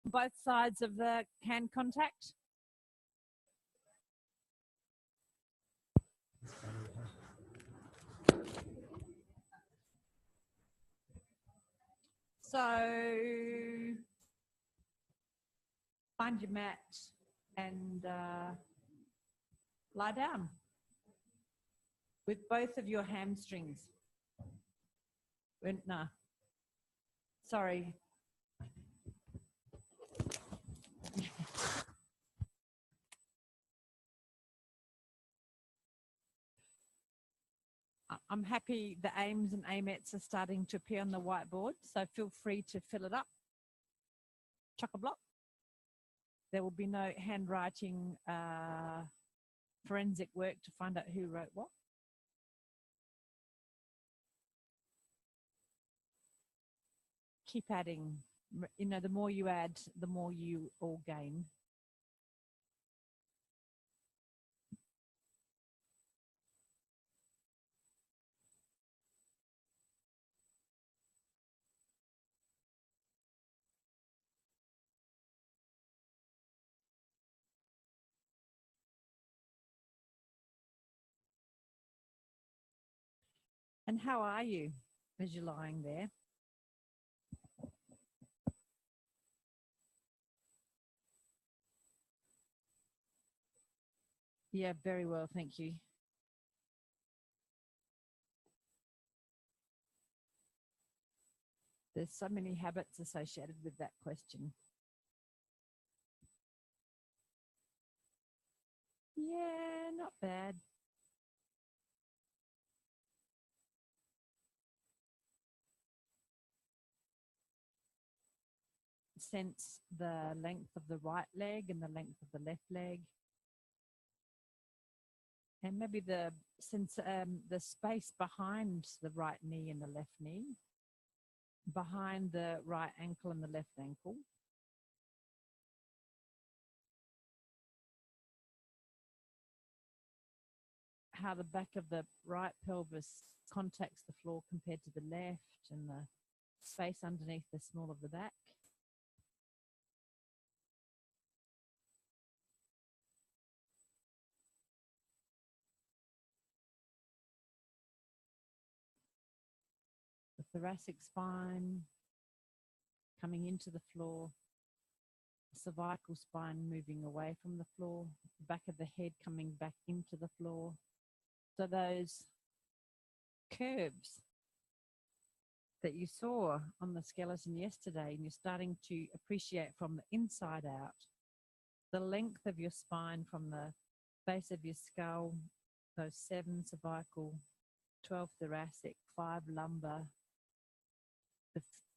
both sides of the hand contact. So find your mat and lie down with both of your hamstrings. No, sorry. I'm happy the aims and AMETs are starting to appear on the whiteboard, so feel free to fill it up. Chock-a-block. There will be no handwriting forensic work to find out who wrote what. Keep adding. You know, the more you add, the more you all gain. And how are you as you're lying there? Yeah, very well, thank you. There's so many habits associated with that question. Yeah, not bad. Sense the length of the right leg and the length of the left leg. And maybe the space behind the right knee and the left knee, behind the right ankle and the left ankle. How the back of the right pelvis contacts the floor compared to the left, and the space underneath the small of the back. The thoracic spine coming into the floor, the cervical spine moving away from the floor, the back of the head coming back into the floor. So those curves that you saw on the skeleton yesterday, and you're starting to appreciate from the inside out, the length of your spine from the base of your skull, those 7 cervical, 12 thoracic, 5 lumbar,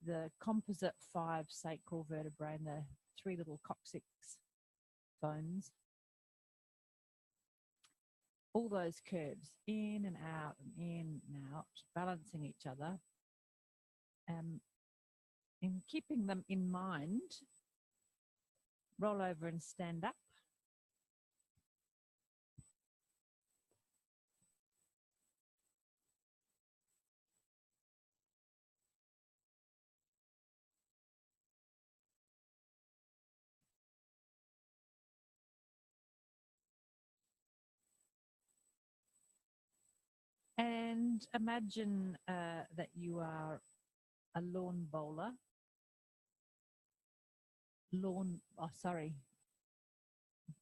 the composite 5 sacral vertebrae, and the 3 little coccyx bones. All those curves, in and out and in and out, balancing each other. And keeping them in mind, roll over and stand up. And imagine that you are a lawn bowler. Lawn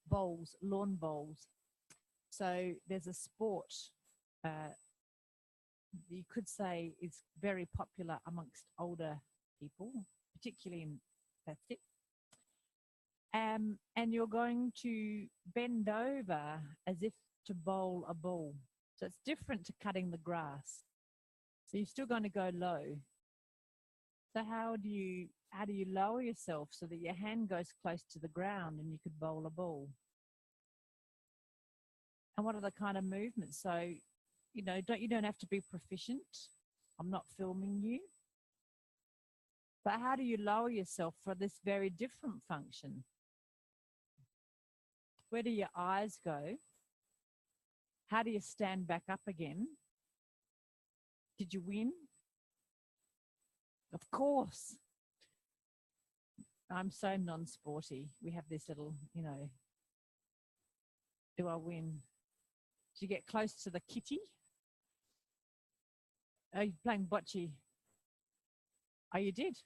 bowls. So there's a sport you could say is very popular amongst older people, particularly in plastic. And you're going to bend over as if to bowl a ball. So it's different to cutting the grass. So you're still going to go low. So how do you lower yourself so that your hand goes close to the ground and you could bowl a ball? And what are the kind of movements? So, you know, you don't have to be proficient. I'm not filming you. But how do you lower yourself for this very different function? Where do your eyes go? How do you stand back up again? Did you win? Of course. I'm so non-sporty. We have this little, do I win? Did you get close to the kitty? Are you playing bocce? Oh, you did.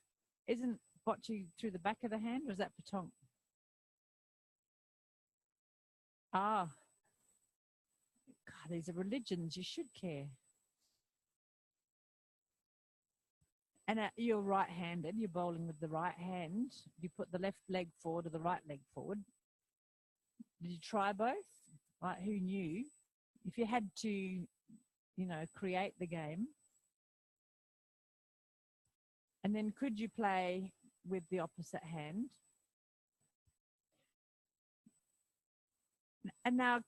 Isn't bocce through the back of the hand, or is that petanque? Ah, God, these are religions. You should care. And you're right-handed. You're bowling with the right hand. You put the left leg forward or the right leg forward. Did you try both? Like, who knew? If you had to, create the game, and then could you play with the opposite hand? And now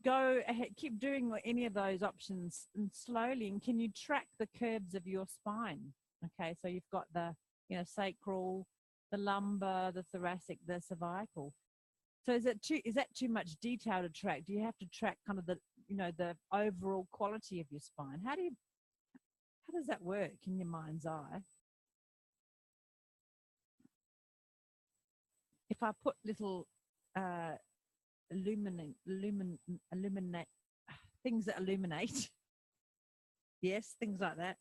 go ahead, keep doing any of those options and slowly. And can you track the curves of your spine? Okay, so you've got the, sacral, the lumbar, the thoracic, the cervical. So is that too much detail to track? Do you have to track kind of the, the overall quality of your spine? How does that work in your mind's eye? If I put little illuminate things that illuminate, yes, things like that,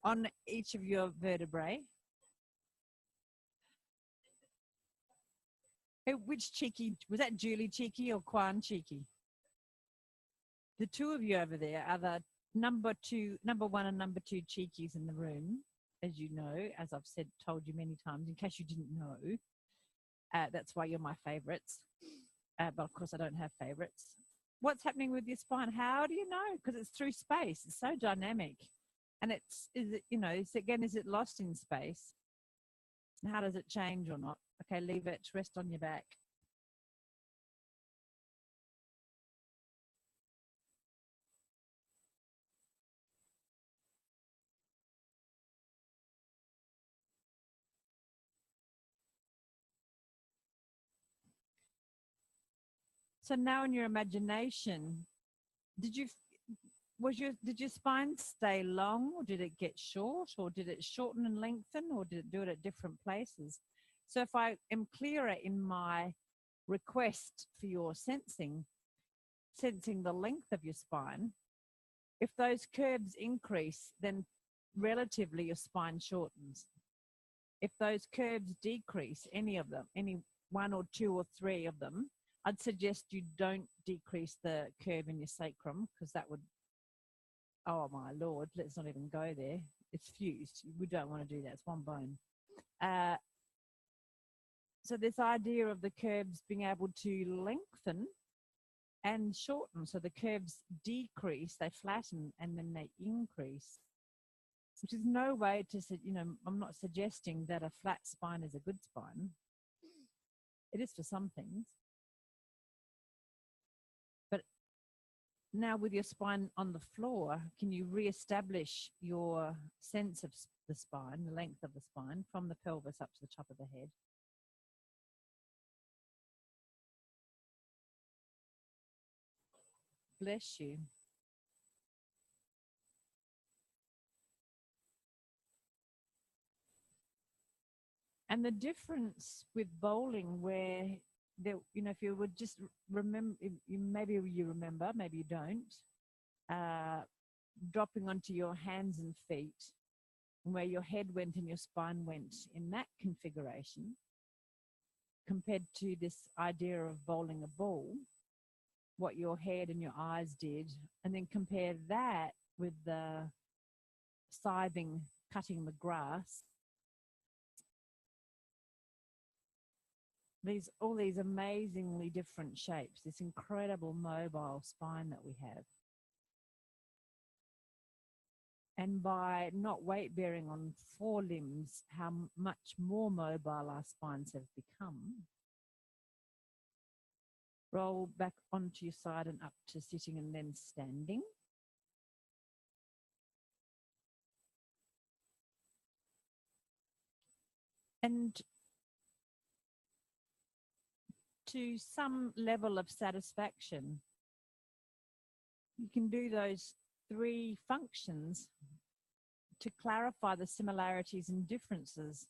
on each of your vertebrae. Which cheeky, was that Julie cheeky or Kwan cheeky? The two of you over there are the number one and number two cheekies in the room, as you know, as I've told you many times, in case you didn't know. That's why you're my favorites. But of course I don't have favorites. What's happening with your spine? How do you know? Because it's through space. It's so dynamic. And is it lost in space? How does it change or not? Okay, leave it, rest on your back. So now in your imagination, did your spine stay long, or did it get short, or did it shorten and lengthen, or did it do it at different places? So if I am clearer in my request for your sensing the length of your spine, if those curves increase, then relatively your spine shortens. If those curves decrease, any of them, any one or two or three of them, I'd suggest you don't decrease the curve in your sacrum, because that would, oh my Lord, let's not even go there. It's fused. We don't want to do that. It's one bone. So this idea of the curves being able to lengthen and shorten. So the curves decrease, they flatten, and then they increase, which is no way to, I'm not suggesting that a flat spine is a good spine. It is for some things. But now with your spine on the floor, can you reestablish your sense of the spine, the length of the spine, from the pelvis up to the top of the head? Bless you. And the difference with bowling, where there, if you would just remember, maybe you remember, maybe you don't, dropping onto your hands and feet, where your head went and your spine went in that configuration, compared to this idea of bowling a ball, what your head and your eyes did, and then compare that with the scything, cutting the grass. All these amazingly different shapes, this incredible mobile spine that we have. And by not weight bearing on four limbs, how much more mobile our spines have become. Roll back onto your side and up to sitting and then standing. And to some level of satisfaction, you can do those three functions to clarify the similarities and differences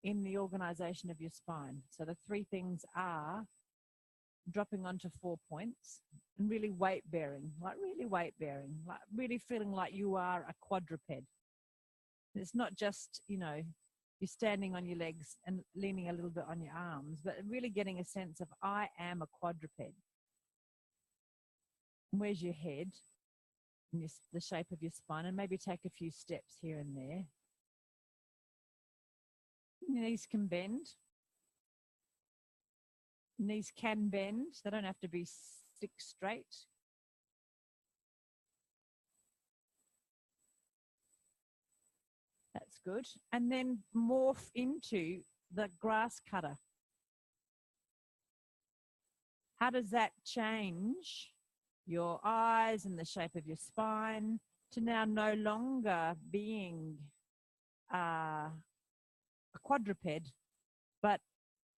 in the organization of your spine. So the three things are dropping onto 4 points and really weight bearing, like really feeling like you are a quadruped. It's not just, you know, you're standing on your legs and leaning a little bit on your arms, but really getting a sense of I am a quadruped. Where's your head? And the shape of your spine, and maybe take a few steps here and there. Your knees can bend. Knees can bend. They don't have to be stick straight. That's good. And then morph into the grass cutter. How does that change your eyes and the shape of your spine to now no longer being a quadruped, but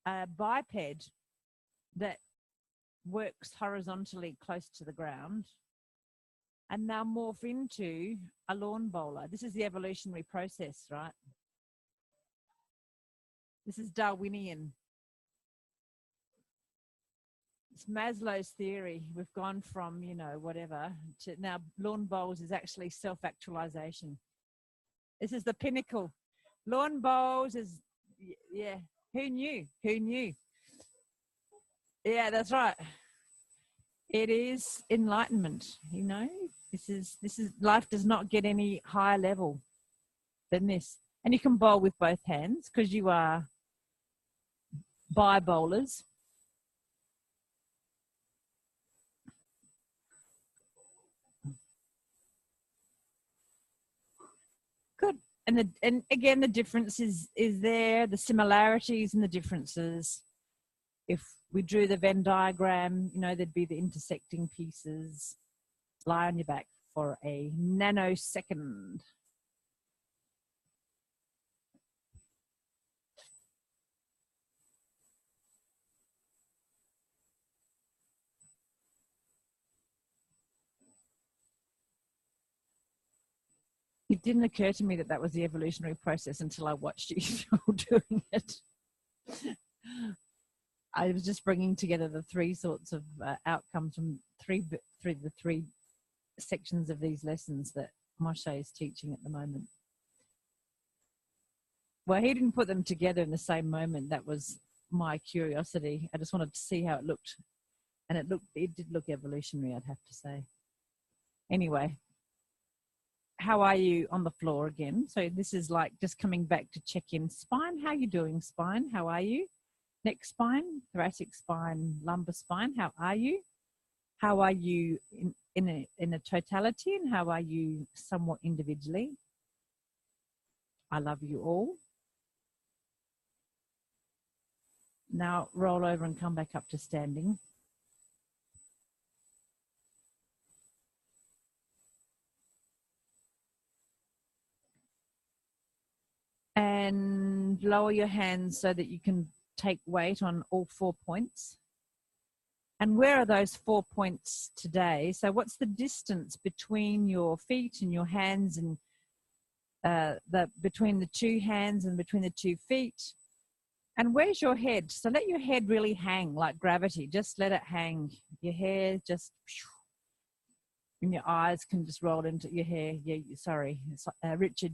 a biped that works horizontally close to the ground, and now morph into a lawn bowler? This is the evolutionary process, right? This is Darwinian. It's Maslow's theory. We've gone from, you know, whatever, to now lawn bowls is actually self-actualization. This is the pinnacle. Lawn bowls is, yeah, who knew? Who knew? Yeah, that's right. It is enlightenment, you know. This is life does not get any higher level than this. And you can bowl with both hands because you are bi-bowlers. Good. And again, the difference is there, the similarities and the differences. If we drew the Venn diagram, you know, there'd be the intersecting pieces. Lie on your back for a nanosecond. It didn't occur to me that that was the evolutionary process until I watched you doing it. I was just bringing together the three sorts of outcomes from the three sections of these lessons that Moshe is teaching at the moment. Well, he didn't put them together in the same moment. That was my curiosity. I just wanted to see how it looked. And it did look evolutionary, I'd have to say. Anyway, how are you on the floor again? So this is like just coming back to check in. Spine, how are you doing, spine? How are you? Neck spine, thoracic spine, lumbar spine, how are you? How are you in a totality, and how are you somewhat individually? I love you all. Now roll over and come back up to standing. And lower your hands so that you can take weight on all 4 points. And where are those 4 points today? So what's the distance between your feet and your hands, and between the two hands and between the 2 feet? And where's your head? So let your head really hang like gravity. Just let it hang. Your hair just, and your eyes can just roll into your hair. Yeah, sorry. Richard,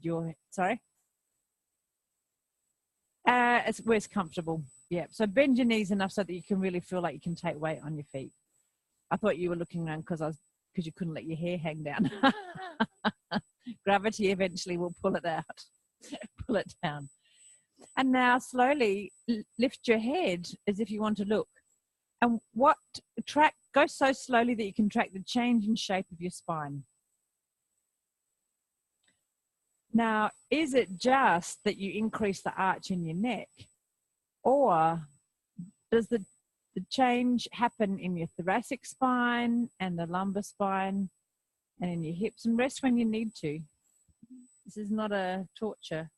sorry? Where it's comfortable. Yeah, so bend your knees enough so that you can really feel like you can take weight on your feet. I thought you were looking around because you couldn't let your hair hang down. Gravity eventually will pull it out, pull it down. And now slowly lift your head as if you want to look. And go so slowly that you can track the change in shape of your spine. Now, is it just that you increase the arch in your neck, or does the change happen in your thoracic spine and the lumbar spine and in your hips? And rest when you need to. This is not a torture.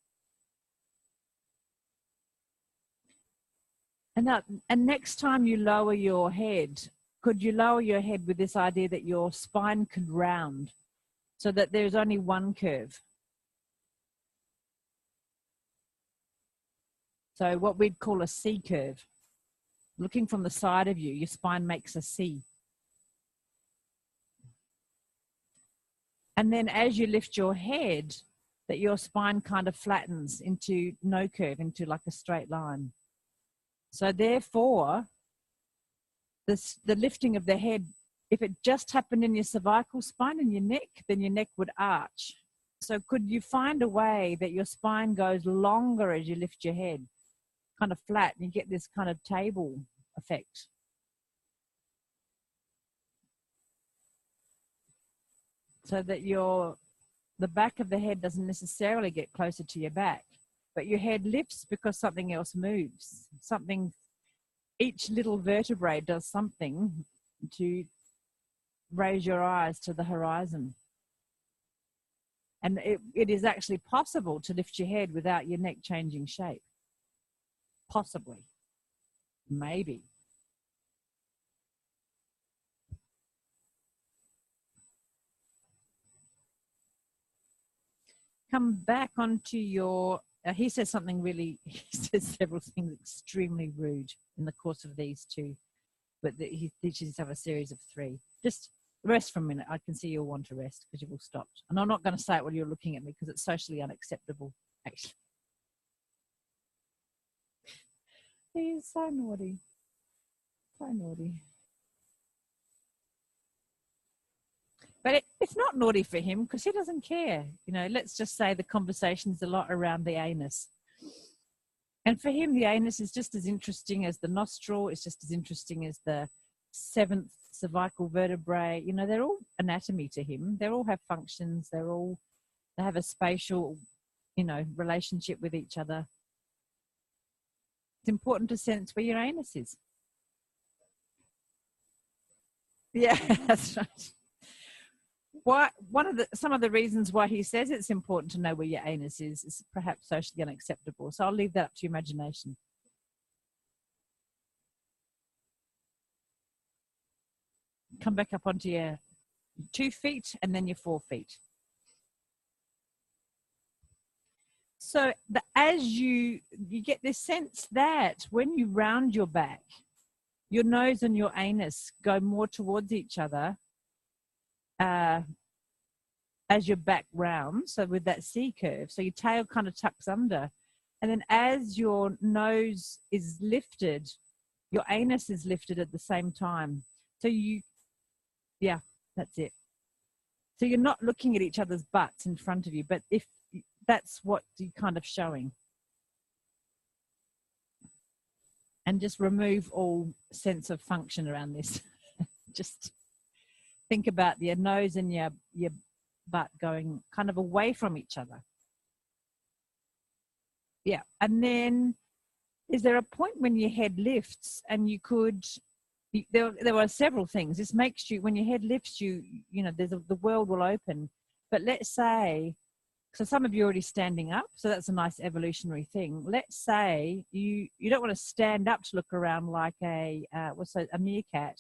And next time you lower your head, could you lower your head with this idea that your spine could round so that there's only one curve? So what we'd call a C curve. Looking from the side of you, your spine makes a C. And then as you lift your head, that your spine kind of flattens into no curve, into like a straight line. So therefore, the lifting of the head, if it just happened in your cervical spine and your neck, then your neck would arch. So could you find a way that your spine goes longer as you lift your head, kind of flat, and you get this kind of table effect? So that the back of the head doesn't necessarily get closer to your back, but your head lifts because something else moves. Each little vertebrae does something to raise your eyes to the horizon. And it is actually possible to lift your head without your neck changing shape. Possibly. Maybe. Come back onto your, he says something really, he says several things extremely rude in the course of these two, but he teaches us a series of 3. Just rest for a minute. I can see you'll want to rest because you've all stopped. And I'm not going to say it while you're looking at me because it's socially unacceptable, actually. He is so naughty. So naughty. But it's not naughty for him because he doesn't care. You know, let's just say the conversation's a lot around the anus. And for him, the anus is just as interesting as the nostril. It's just as interesting as the 7th cervical vertebrae. You know, they're all anatomy to him. They all have functions. They have a spatial, you know, relationship with each other. It's important to sense where your anus is. Yeah, that's right. Some of the reasons why he says it's important to know where your anus is perhaps socially unacceptable. So I'll leave that up to your imagination. Come back up onto your 2 feet and then your 4 feet. So as you get this sense that when you round your back, your nose and your anus go more towards each other as your back rounds, so with that C curve. So your tail kind of tucks under. And then as your nose is lifted, your anus is lifted at the same time. So yeah, that's it. So you're not looking at each other's butts in front of you, but if that's what you're kind of showing. And just remove all sense of function around this. Just think about your nose and your butt going kind of away from each other. Yeah. And then is there a point when your head lifts and you could, there are several things. This makes you, when your head lifts, you know, the world will open. But let's say, so some of you are already standing up, so that's a nice evolutionary thing. Let's say you don't want to stand up to look around like a meerkat.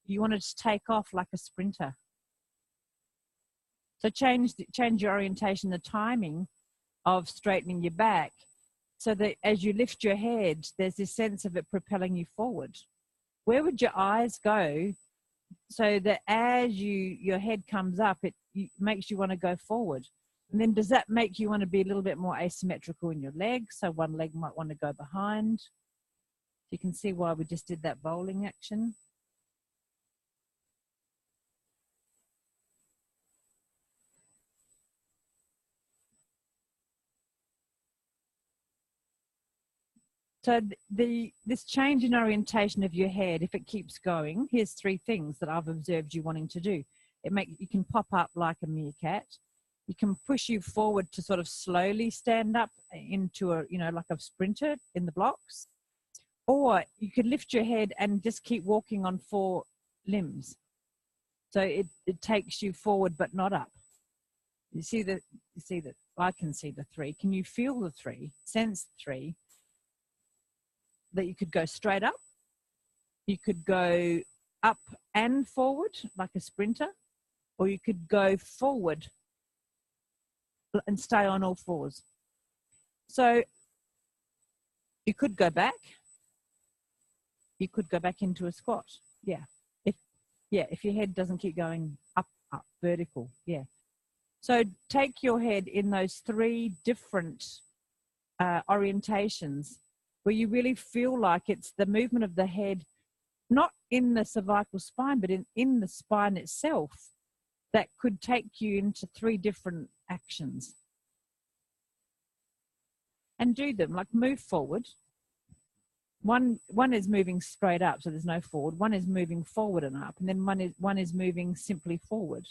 You want to take off like a sprinter. So change your orientation, the timing of straightening your back, so that as you lift your head, there's this sense of it propelling you forward. Where would your eyes go so that as your head comes up, it makes you want to go forward? And then does that make you want to be a little bit more asymmetrical in your legs? So one leg might want to go behind. You can see why we just did that bowling action. So this change in orientation of your head, if it keeps going, here's 3 things that I've observed you wanting to do. You can pop up like a meerkat. You can push you forward to sort of slowly stand up into a, you know, like a sprinter in the blocks. Or you could lift your head and just keep walking on 4 limbs. So it takes you forward but not up. You see that I can see the 3. Can you feel the 3? Sense 3? That you could go straight up, you could go up and forward like a sprinter, or you could go forward and stay on all 4s. So You could go back. You could go back into a squat. Yeah. If your head doesn't keep going up, vertical. Yeah. So take your head in those 3 different orientations where you really feel like it's the movement of the head, not in the cervical spine, but in the spine itself, that could take you into 3 different actions. And do them, like move forward. One is moving straight up, so there's no forward. One is moving forward and up, and then one is moving simply forward.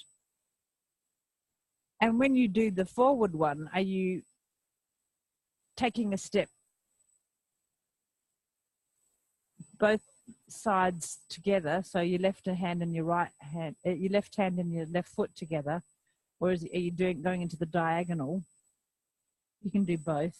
And when you do the forward one, are you taking a step both sides together, so your left hand and your right hand, your left hand and your left foot together, or are you going into the diagonal? You can do both.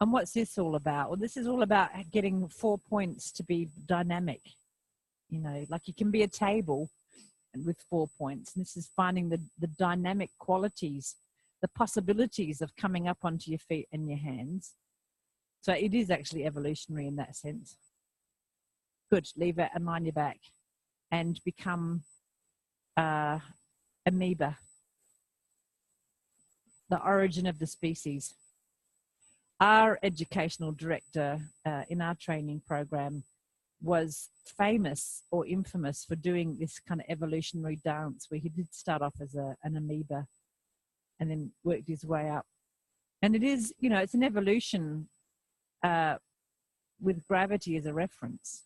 And what's this all about? Well, this is all about getting 4 points to be dynamic. You know, like you can be a table with 4 points. And this is finding the dynamic qualities, the possibilities of coming up onto your feet and your hands. So it is actually evolutionary in that sense. Good. Leave it and line your back and become amoeba, the origin of the species. Our educational director in our training program was famous or infamous for doing this kind of evolutionary dance where he did start off as an amoeba and then worked his way up. And it is, you know, it's an evolution with gravity as a reference.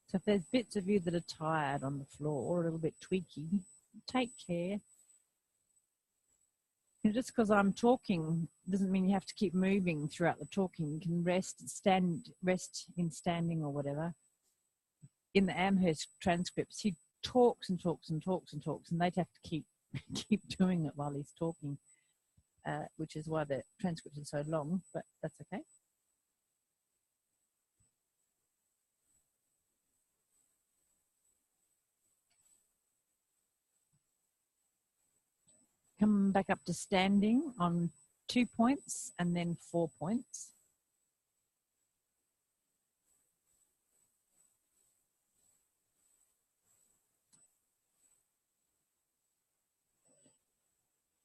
So if there's bits of you that are tired on the floor or a little bit tweaky, take care. And just because I'm talking doesn't mean you have to keep moving throughout the talking. You can rest in standing or whatever. In the Amherst transcripts, he talks and talks and talks and talks, and they'd have to keep doing it while he's talking, which is why the transcripts are so long, but that's okay. Come back up to standing on 2 points and then 4 points.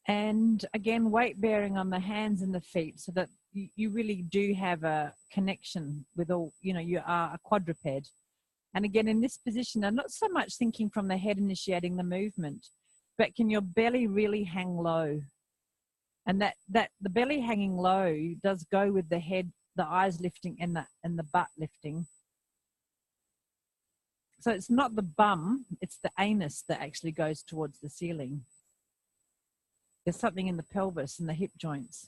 And again, weight bearing on the hands and the feet so that you really do have a connection with all, you know, you are a quadruped. And again, in this position, I'm not so much thinking from the head initiating the movement, but can your belly really hang low? And that the belly hanging low does go with the head, the eyes lifting and the butt lifting. So it's not the bum, it's the anus that actually goes towards the ceiling. There's something in the pelvis and the hip joints.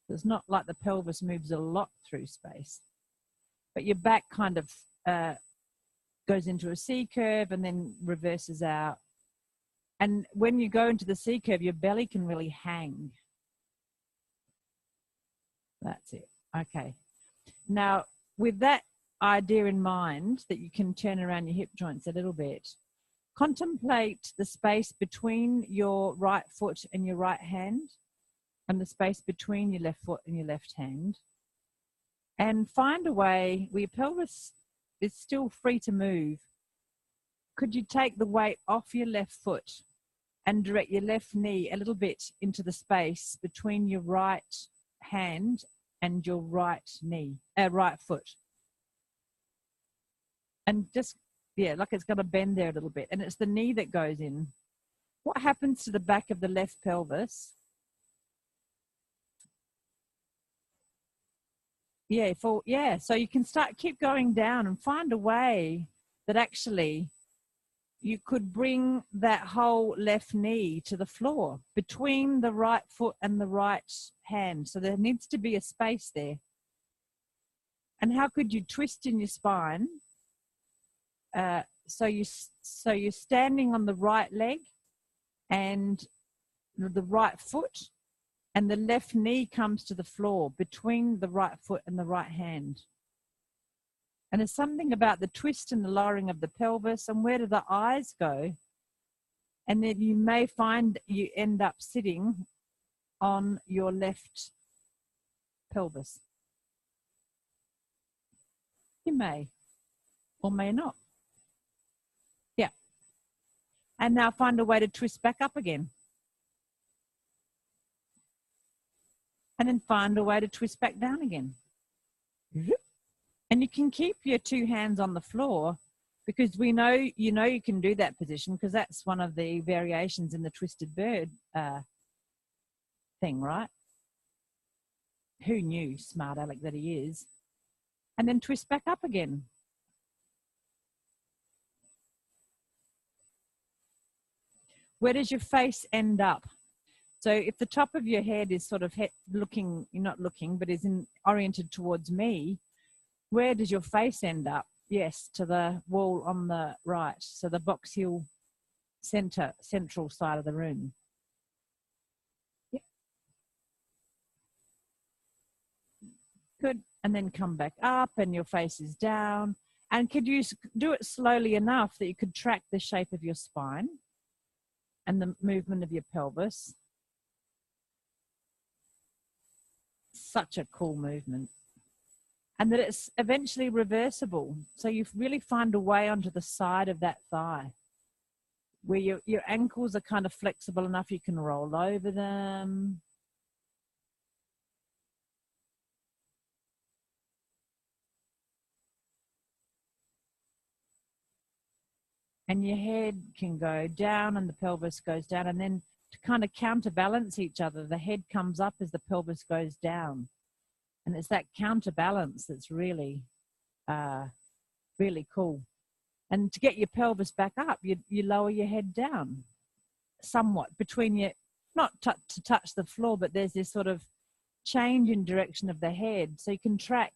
It's not like the pelvis moves a lot through space, but your back kind of goes into a C curve and then reverses out. And when you go into the C curve, your belly can really hang. That's it. Okay. Now, with that idea in mind, that you can turn around your hip joints a little bit, contemplate the space between your right foot and your right hand and the space between your left foot and your left hand, and find a way where your pelvis is still free to move. Could you take the weight off your left foot and direct your left knee a little bit into the space between your right hand and your right knee, right foot. And just, yeah, like it's got to bend there a little bit. And it's the knee that goes in. What happens to the back of the left pelvis? Yeah, so you can keep going down and find a way that actually you could bring that whole left knee to the floor between the right foot and the right hand. So there needs to be a space there. And how could you twist in your spine? So you're standing on the right leg and the right foot, and the left knee comes to the floor between the right foot and the right hand. And there's something about the twist and the lowering of the pelvis, and where do the eyes go? And then you may find you end up sitting on your left pelvis. You may or may not. Yeah. And now find a way to twist back up again. And then find a way to twist back down again. And you can keep your two hands on the floor, because we know you can do that position, because that's one of the variations in the twisted bird thing, right? Who knew, smart aleck that he is. And then twist back up again. Where does your face end up? So if the top of your head is sort of looking, you're not looking, but is oriented towards me, where does your face end up? Yes, to the wall on the right. So the Box Hill central side of the room. Yep. Good. And then come back up and your face is down. And could you do it slowly enough that you could track the shape of your spine and the movement of your pelvis? Such a cool movement. And that it's eventually reversible. So you really find a way onto the side of that thigh where your ankles are kind of flexible enough you can roll over them. And your head can go down and the pelvis goes down. And then to kind of counterbalance each other, the head comes up as the pelvis goes down. And it's that counterbalance that's really, really cool. And to get your pelvis back up, you lower your head down somewhat between your, not to touch the floor, but there's this sort of change in direction of the head. So you can track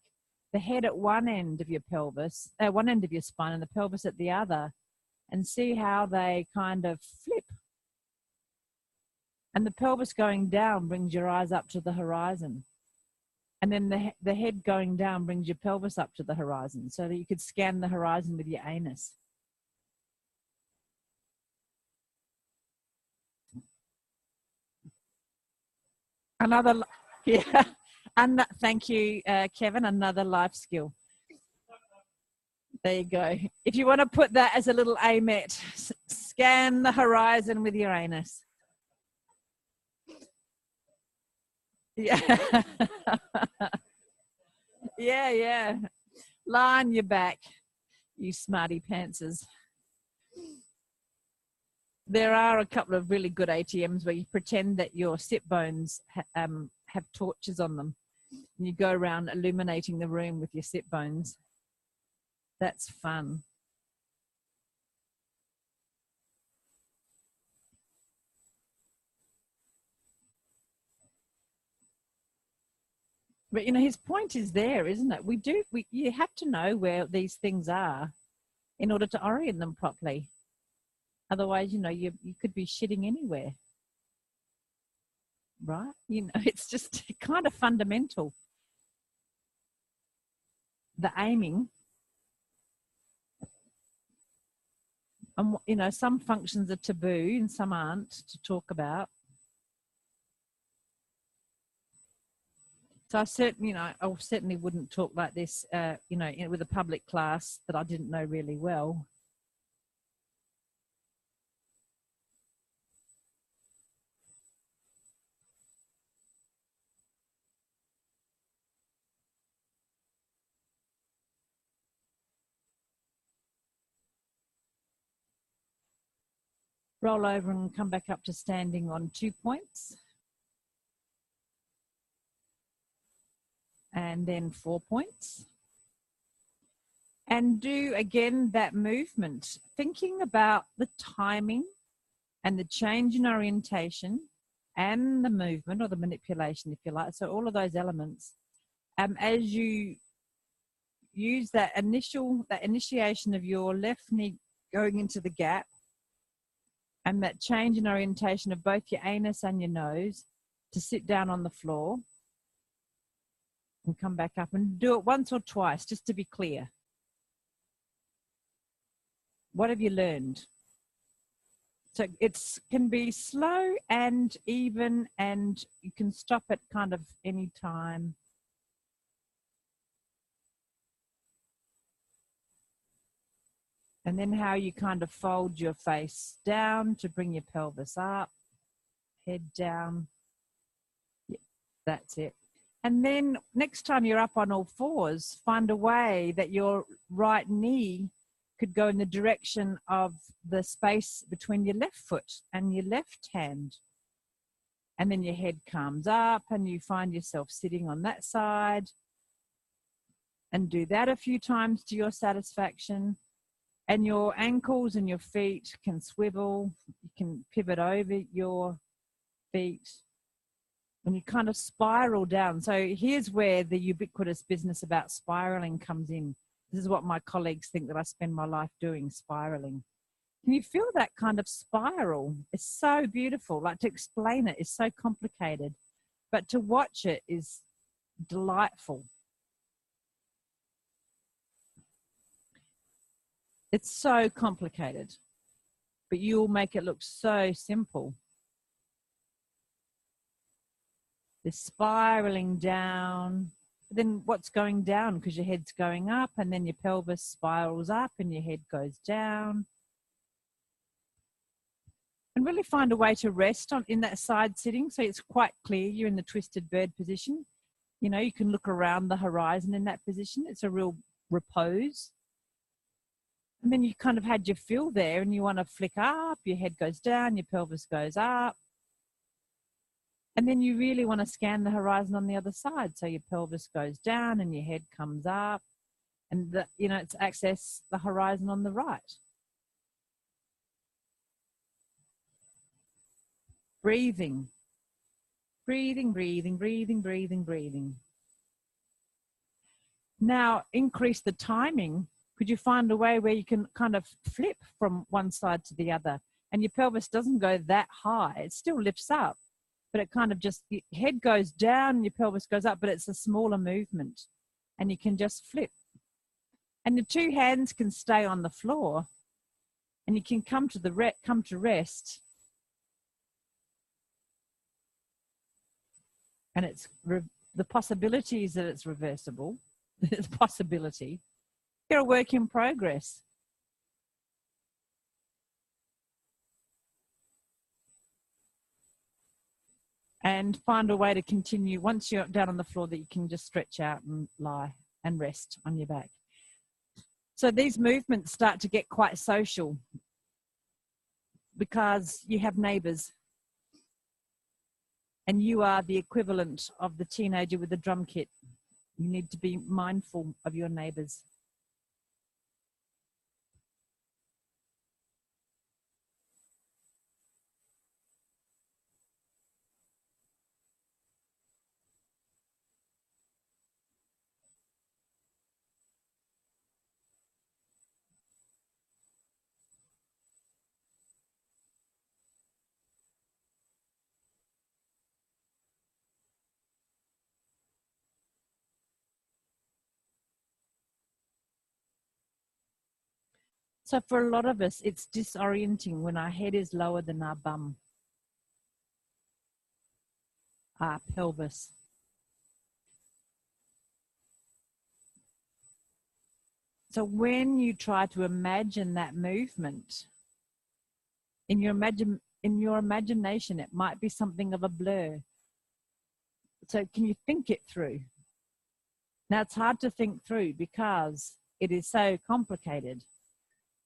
the head at one end of your pelvis, one end of your spine, and the pelvis at the other, and see how they kind of flip. And the pelvis going down brings your eyes up to the horizon. And then the head going down brings your pelvis up to the horizon, so that you could scan the horizon with your anus. Another, yeah, and thank you, Kevin, another life skill. There you go. If you want to put that as a little AMET, scan the horizon with your anus. Yeah. Yeah. Lie on your back, you smarty pantsers. There are a couple of really good ATMs where you pretend that your sit bones have torches on them. And you go around illuminating the room with your sit bones. That's fun. But, his point is there, isn't it? You have to know where these things are in order to orient them properly. Otherwise, you could be shitting anywhere. Right? It's just kind of fundamental. The aiming. And, some functions are taboo and some aren't to talk about. So I certainly wouldn't talk like this, with a public class that I didn't know really well. Roll over and come back up to standing on 2 points. And then 4 points. And do again that movement, thinking about the timing and the change in orientation and the movement or the manipulation, if you like. So all of those elements, as you use that initiation of your left knee going into the gap and that change in orientation of both your anus and your nose to sit down on the floor and come back up, and do it once or twice just to be clear. What have you learned? So it can be slow and even, and you can stop at kind of any time. And then how you kind of fold your face down to bring your pelvis up, head down. Yeah, that's it. And then next time you're up on all fours, find a way that your right knee could go in the direction of the space between your left foot and your left hand. And then your head comes up and you find yourself sitting on that side. And do that a few times to your satisfaction. And your ankles and your feet can swivel. You can pivot over your feet. And you kind of spiral down. So here's where the ubiquitous business about spiraling comes in. This is what my colleagues think that I spend my life doing, spiraling. Can you feel that kind of spiral? It's so beautiful. Like, to explain it is so complicated, but to watch it is delightful. It's so complicated, but you'll make it look so simple. This spiraling down. But then what's going down? Because your head's going up and then your pelvis spirals up and your head goes down. And really find a way to rest in that side sitting so it's quite clear you're in the twisted bird position. You know, you can look around the horizon in that position. It's a real repose. And then you kind of had your feel there and you want to flick up, your head goes down, your pelvis goes up. And then you really want to scan the horizon on the other side. So your pelvis goes down and your head comes up. And, it's access the horizon on the right. Breathing. Breathing, breathing, breathing, breathing, breathing. Now, increase the timing. Could you find a way where you can kind of flip from one side to the other? And your pelvis doesn't go that high. It still lifts up. But it kind of just, your head goes down, your pelvis goes up, but it's a smaller movement. And you can just flip. And the two hands can stay on the floor. And you can come to rest. And it's the possibility is that it's reversible. It's a possibility. You're a work in progress. And find a way to continue once you're down on the floor that you can just stretch out and lie and rest on your back. So these movements start to get quite social because you have neighbours and you are the equivalent of the teenager with the drum kit. You need to be mindful of your neighbours. So for a lot of us, it's disorienting when our head is lower than our bum, our pelvis. So when you try to imagine that movement, in your imagination, it might be something of a blur. So can you think it through? Now, it's hard to think through because it is so complicated.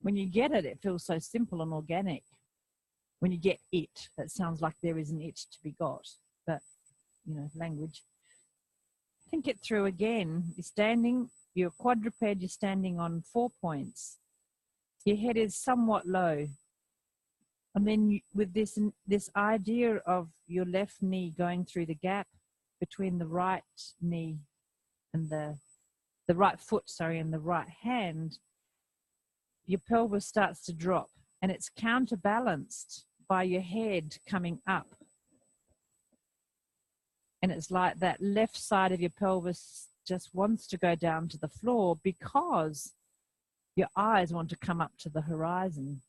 When you get it, it feels so simple and organic. When you get it, that sounds like there is an it to be got, but, you know, language. Think it through again. You're standing, you're quadruped, you're standing on 4 points. Your head is somewhat low. And then you, with this idea of your left knee going through the gap between the right knee and the right foot, sorry, and the right hand, your pelvis starts to drop, and it's counterbalanced by your head coming up. And it's like that left side of your pelvis just wants to go down to the floor because your eyes want to come up to the horizon.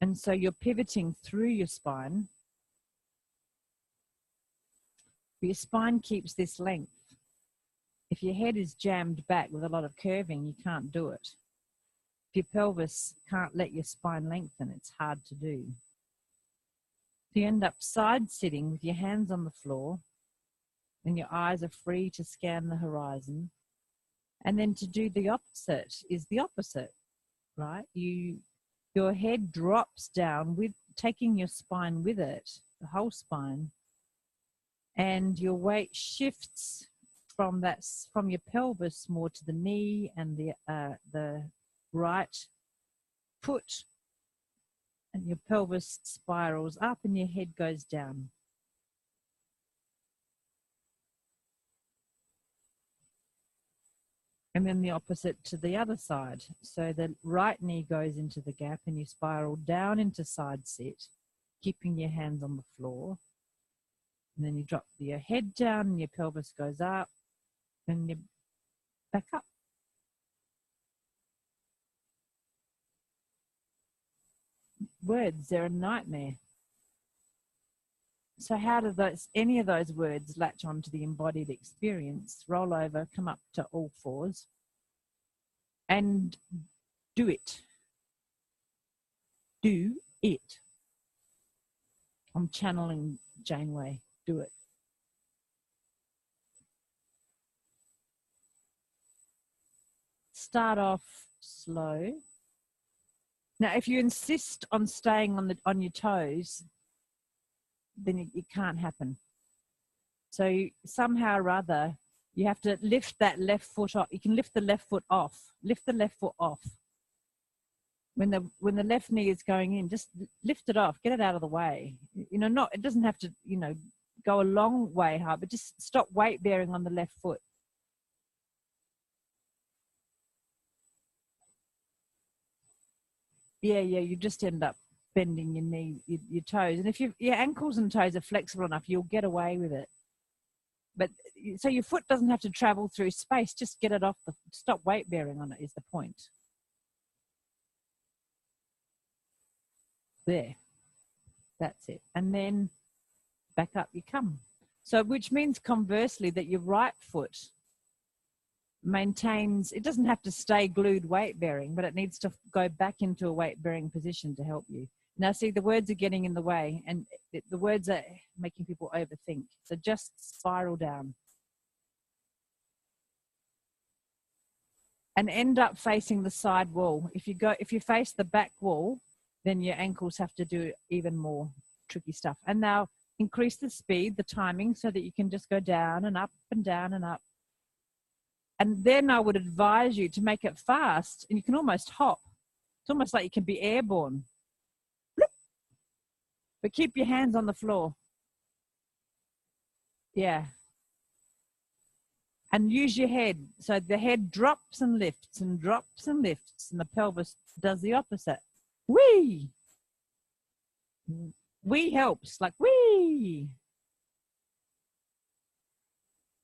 And so you're pivoting through your spine. But your spine keeps this length. If your head is jammed back with a lot of curving, you can't do it. If your pelvis can't let your spine lengthen, it's hard to do. So you end up side sitting with your hands on the floor, and your eyes are free to scan the horizon. And then to do the opposite is the opposite, right? Your head drops down with taking your spine with it, the whole spine, and your weight shifts from your pelvis more to the knee and the right foot, and your pelvis spirals up and your head goes down. And then the opposite to the other side. So the right knee goes into the gap and you spiral down into side sit, keeping your hands on the floor. And then you drop your head down and your pelvis goes up and you back up. Words, they're a nightmare. So how do any of those words latch onto the embodied experience? Roll over, come up to all fours, and do it. Do it. I'm channeling Janeway. Do it. Start off slow. Now, if you insist on staying on your toes, then it can't happen. So somehow or other, you have to lift that left foot off. You can lift the left foot off. Lift the left foot off. When the left knee is going in, just lift it off. Get it out of the way. You know, it doesn't have to, you know, go a long way hard, but just stop weight bearing on the left foot. Yeah, you just end up bending your knee, your toes. And if your ankles and toes are flexible enough, you'll get away with it. But so your foot doesn't have to travel through space, just get it off, stop weight bearing on it is the point. There, that's it. And then back up you come. So which means conversely that your right foot maintains, it doesn't have to stay glued weight bearing, but it needs to go back into a weight bearing position to help you. Now see, the words are getting in the way and the words are making people overthink. So just spiral down. And end up facing the side wall. If you face the back wall, then your ankles have to do even more tricky stuff. And now increase the speed, the timing, so that you can just go down and up and down and up. And then I would advise you to make it fast, and you can almost hop. It's almost like you can be airborne. But keep your hands on the floor. Yeah. And use your head. So the head drops and lifts and drops and lifts, and the pelvis does the opposite. Wee! Wee helps, like wee!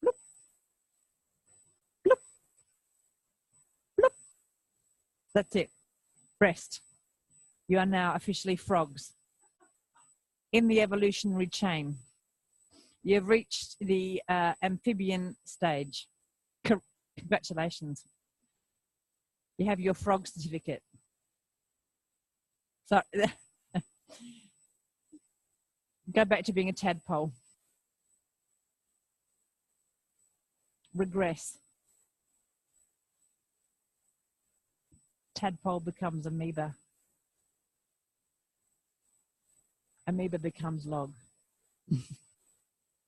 Bloop. Bloop. Bloop. That's it. Rest. You are now officially frogs in the evolutionary chain. You've reached the amphibian stage. Congratulations. You have your frog certificate. So go back to being a tadpole. Regress. Tadpole becomes amoeba. amoeba becomes log.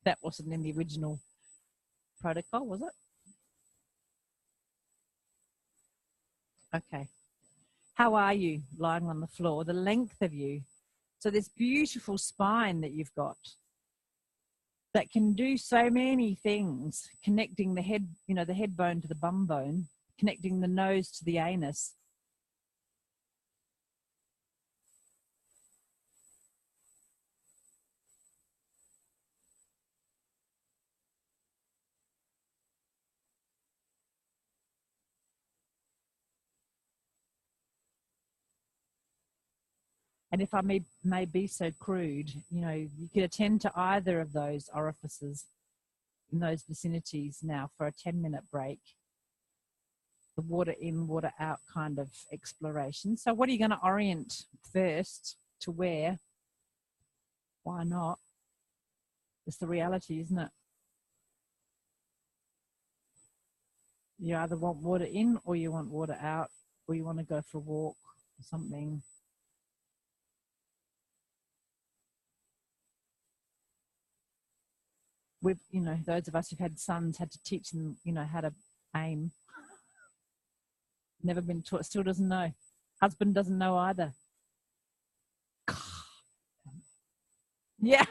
That wasn't in the original protocol, was it? Okay. How are you lying on the floor? The length of you. So this beautiful spine that you've got that can do so many things, connecting the head, you know, the head bone to the bum bone, connecting the nose to the anus. And if I may be so crude, you know, you could attend to either of those orifices in those vicinities now for a 10-minute break. The water in, water out kind of exploration. So what are you going to orient first to where? Why not? It's the reality, isn't it? You either want water in or you want water out, or you want to go for a walk or something. We've, you know, those of us who've had sons had to teach them, you know, how to aim. Never been taught, still doesn't know. Husband doesn't know either. Yeah.